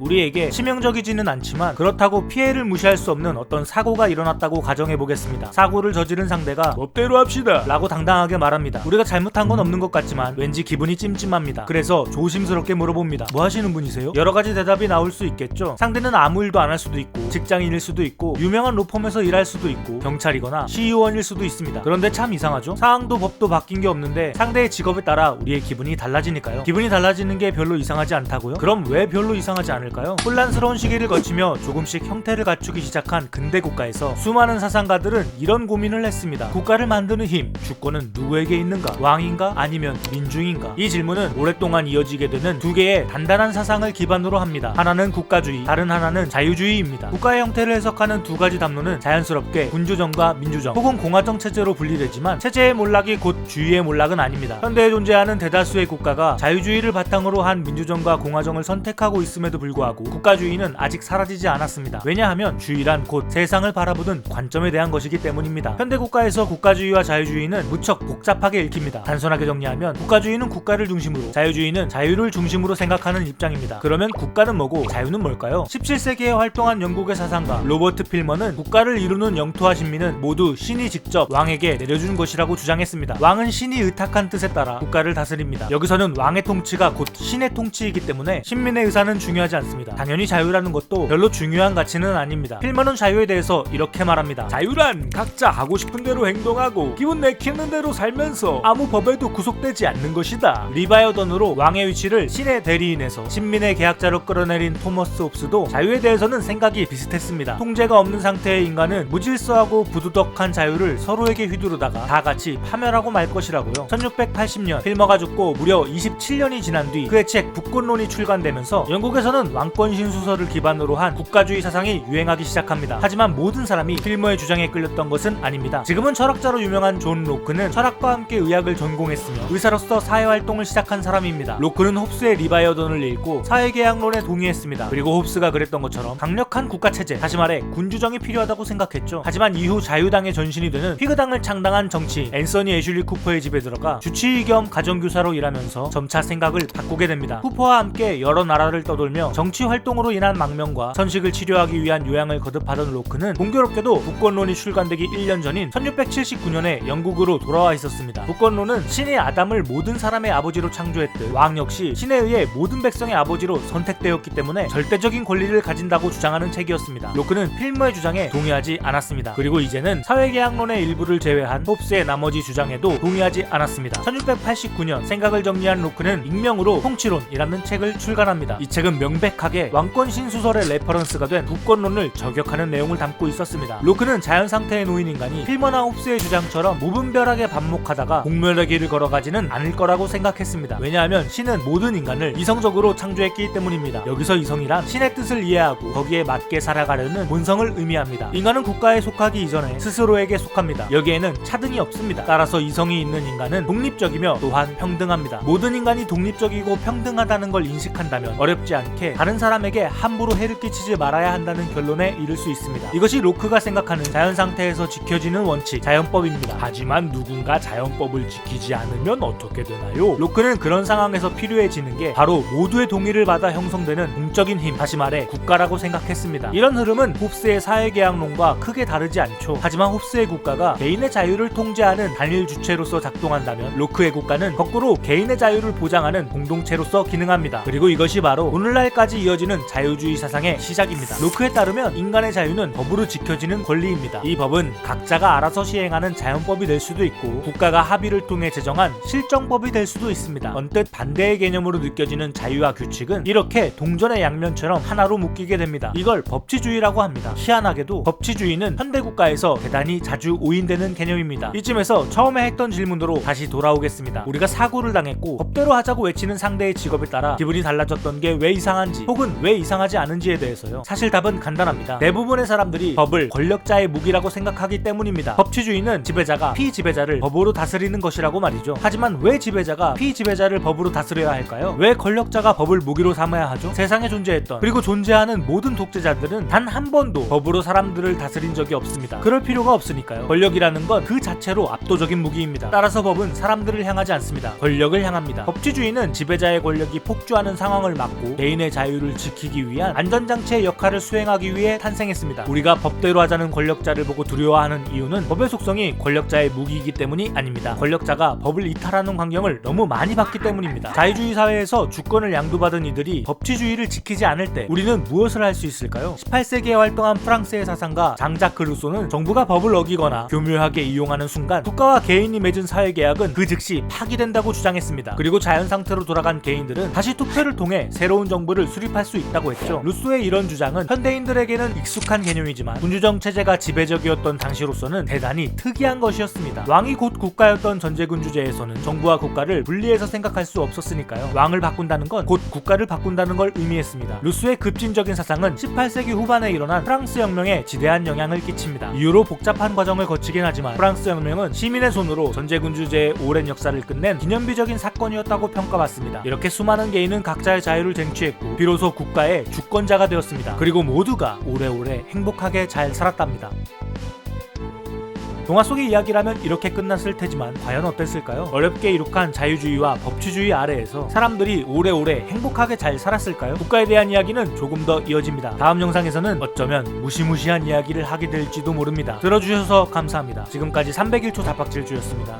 우리에게 치명적이지는 않지만 그렇다고 피해를 무시할 수 없는 어떤 사고가 일어났다고 가정해보겠습니다. 사고를 저지른 상대가 법대로 합시다 라고 당당하게 말합니다. 우리가 잘못한 건 없는 것 같지만 왠지 기분이 찜찜합니다. 그래서 조심스럽게 물어봅니다. 뭐 하시는 분이세요? 여러가지 대답이 나올 수 있겠죠. 상대는 아무 일도 안 할 수도 있고 직장인일 수도 있고 유명한 로펌에서 일할 수도 있고 경찰이거나 CEO원일 수도 있습니다. 그런데 참 이상하죠? 상황도 법도 바뀐 게 없는데 상대의 직업에 따라 우리의 기분이 달라지니까요. 기분이 달라지는 게 별로 이상하지 않다고요? 그럼 왜 별로 이상하지 않을까요? 혼란스러운 시기를 거치며 조금씩 형태를 갖추기 시작한 근대 국가에서 수많은 사상가들은 이런 고민을 했습니다. 국가를 만드는 힘, 주권은 누구에게 있는가? 왕인가? 아니면 민중인가? 이 질문은 오랫동안 이어지게 되는 두 개의 단단한 사상을 기반으로 합니다. 하나는 국가주의, 다른 하나는 자유주의입니다. 국가의 형태를 해석하는 두 가지 담론은 자연스럽게 군주정과 민주정 혹은 공화정 체제로 분리되지만 체제의 몰락이 곧 주의의 몰락은 아닙니다. 현대에 존재하는 대다수의 국가가 자유주의를 바탕으로 한 민주정과 공화정을 선택하고 있음에도 불구하고 국가주의는 아직 사라지지 않았습니다. 왜냐하면 주의란 곧 세상을 바라보는 관점에 대한 것이기 때문입니다. 현대 국가에서 국가주의와 자유주의는 무척 복잡하게 읽힙니다. 단순하게 정리하면 국가주의는 국가를 중심으로, 자유주의는 자유를 중심으로 생각하는 입장입니다. 그러면 국가는 뭐고 자유는 뭘까요? 17세기에 활동한 영국의 사상가 로버트 필머는 국가를 이루는 영토와 신민은 모두 신이 직접 왕에게 내려준 것이라고 주장했습니다. 왕은 신이 의탁한 뜻에 따라 국가를 다스립니다. 여기서는 왕의 통치가 곧 신의 통치이기 때문에 신민의 의사는 중요하지 않습니다. 당연히 자유라는 것도 별로 중요한 가치는 아닙니다. 필머는 자유에 대해서 이렇게 말합니다. 자유란 각자 하고 싶은 대로 행동하고 기분 내키는 대로 살면서 아무 법에도 구속되지 않는 것이다. 리바이어던으로 왕의 위치를 신의 대리인에서 신민의 계약자로 끌어내린 토머스 홉스도 자유에 대해서는 생각이 비슷했습니다. 통제가 없는 상태의 인간은 무질서하고 부두덕한 자유를 서로에게 휘두르다가 다 같이 파멸하고 말 것이라고요. 1680년 필머가 죽고 무려 27년이 지난 뒤 그의 책 북권론이 출간되면서 영국에서는 왕권 신수설을 기반으로 한 국가주의 사상이 유행하기 시작합니다. 하지만 모든 사람이 필머의 주장에 끌렸던 것은 아닙니다. 지금은 철학자로 유명한 존 로크는 철학과 함께 의학을 전공했으며 의사로서 사회활동을 시작한 사람입니다. 로크는 홉스의 리바이어던을 읽고 사회계약론에 동의했습니다. 그리고 홉스가 그랬던 것처럼 강력한 국가체제, 다시 말해 군주정이 필요하다고 생각했죠. 하지만 이후 자유당의 전신이 되는 휘그당을 창당한 정치인 앤서니 애슐리 쿠퍼의 집에 들어가 주치의 겸 가정교사로 일하면서 점차 생각을 바꾸게 됩니다. 쿠퍼와 함께 여러 나라를 떠돌며 정치 활동으로 인한 망명과 선식을 치료하기 위한 요양을 거듭하던 로크는 공교롭게도 북권론이 출간되기 1년 전인 1679년에 영국으로 돌아와 있었습니다. 북권론은 신이 아담을 모든 사람의 아버지로 창조했듯 왕 역시 신에 의해 모든 백성의 아버지로 선택되었기 때문에 절대적인 권리를 가진다고 주장하는 책이었습니다. 로크는 필머의 주장에 동의하지 않았습니다. 그리고 이제는 사회계약론의 일부를 제외한 홉스의 나머지 주장에도 동의하지 않았습니다. 1689년 생각을 정리한 로크는 익명으로 통치론이라는 책을 출간합니다. 이 책은 명백하게 왕권 신수설의 레퍼런스가 된 북권론을 저격하는 내용을 담고 있었습니다. 로크는 자연상태에 놓인 인간이 필머나 홉스의 주장처럼 무분별하게 반목하다가 공멸의 길을 걸어가지는 않을 거라고 생각했습니다. 왜냐하면 신은 모든 인간을 이성적으로 창조했기 때문입니다. 여기서 이성이란 신의 뜻을 이해하고 거기에 맞게 살아가려는 본성을 의미합니다. 인간은 국가에 속하기 이전에 스스로에게 속합니다. 여기에는 차등이 없습니다. 따라서 이성이 있는 인간은 독립적이며 또한 평등합니다. 모든 인간이 독립적이고 평등하다는 걸 인식한다면 어렵지 않게 다른 사람에게 함부로 해를 끼치지 말아야 한다는 결론에 이를 수 있습니다. 이것이 로크가 생각하는 자연상태에서 지켜지는 원칙, 자연법입니다. 하지만 누군가 자연법을 지키지 않으면 어떻게 되나요? 로크는 그런 상황에서 필요해지는 게 바로 모두의 동의를 받아 형성되는 공적인 힘, 다시 말해 국가라고 생각했습니다. 이런 흐름은 홉스의 사회계약론과 크게 다르지 않죠. 하지만 홉스의 국가가 개인의 자유를 통제하는 단일 주체로서 작동한다면 로크의 국가는 거꾸로 개인의 자유를 보장하는 공동체로서 기능합니다. 그리고 이것이 바로 오늘날까지 이어지는 자유주의 사상의 시작입니다. 로크에 따르면 인간의 자유는 법으로 지켜지는 권리입니다. 이 법은 각자가 알아서 시행하는 자연법이 될 수도 있고 국가가 합의를 통해 제정한 실정법이 될 수도 있습니다. 언뜻 반대의 개념으로 느껴지는 자유와 규칙은 이렇게 동전의 양면처럼 하나로 묶이게 됩니다. 이걸 법치주의라고 합니다. 희한하게도 법치주의는 현대국가에서 대단히 자주 오인되는 개념입니다. 이쯤에서 처음에 했던 질문으로 다시 돌아오겠습니다. 우리가 사고를 당했고 법대로 하자고 외치는 상대의 직업에 따라 기분이 달라졌던 게 왜 이상한지 혹은 왜 이상하지 않은지에 대해서요. 사실 답은 간단합니다. 대부분의 사람들이 법을 권력자의 무기라고 생각하기 때문입니다. 법치주의는 지배자가 피지배자를 법으로 다스리는 것이라고 말이죠. 하지만 왜 지배자가 피지배자를 법으로 다스려야 할까요? 왜 권력자가 법을 무기로 삼아야 하죠? 세상에 존재했던 그리고 존재하는 모든 독재자들은 단 한 번도 법으로 사람들을 다스린 적이 없습니다. 그럴 필요가 없으니까요. 권력이라는 건 그 자체로 압도적인 무기입니다. 따라서 법은 사람들을 향하지 않습니다. 권력을 향합니다. 법치주의는 지배자의 권력이 폭주하는 상황을 막고 개인의 자유 자유를 지키기 위한 안전장치의 역할을 수행하기 위해 탄생했습니다. 우리가 법대로 하자는 권력자를 보고 두려워하는 이유는 법의 속성이 권력자의 무기이기 때문이 아닙니다. 권력자가 법을 이탈하는 환경을 너무 많이 봤기 때문입니다. 자유주의 사회에서 주권을 양도받은 이들이 법치주의를 지키지 않을 때 우리는 무엇을 할 수 있을까요? 18세기에 활동한 프랑스의 사상가 장자크 루소는 정부가 법을 어기거나 교묘하게 이용하는 순간 국가와 개인이 맺은 사회계약은 그 즉시 파기된다고 주장했습니다. 그리고 자연 상태로 돌아간 개인들은 다시 투표를 통해 새로운 정부를 수립할 수 있다고 했죠. 루소의 이런 주장은 현대인들에게는 익숙한 개념이지만 군주정 체제가 지배적이었던 당시로서는 대단히 특이한 것이었습니다. 왕이 곧 국가였던 전제군주제에서는 정부와 국가를 분리해서 생각할 수 없었으니까요. 왕을 바꾼다는 건 곧 국가를 바꾼다는 걸 의미했습니다. 루소의 급진적인 사상은 18세기 후반에 일어난 프랑스 혁명에 지대한 영향을 끼칩니다. 이후로 복잡한 과정을 거치긴 하지만 프랑스 혁명은 시민의 손으로 전제군주제의 오랜 역사를 끝낸 기념비적인 사건이었다고 평가받습니다. 이렇게 수많은 개인은 각자의 자유를 쟁취했고 비로소 국가의 주권자가 되었습니다. 그리고 모두가 오래오래 행복하게 잘 살았답니다. 동화 속의 이야기라면 이렇게 끝났을 테지만 과연 어땠을까요? 어렵게 이룩한 자유주의와 법치주의 아래에서 사람들이 오래오래 행복하게 잘 살았을까요? 국가에 대한 이야기는 조금 더 이어집니다. 다음 영상에서는 어쩌면 무시무시한 이야기를 하게 될지도 모릅니다. 들어주셔서 감사합니다. 지금까지 301초 다박질주였습니다.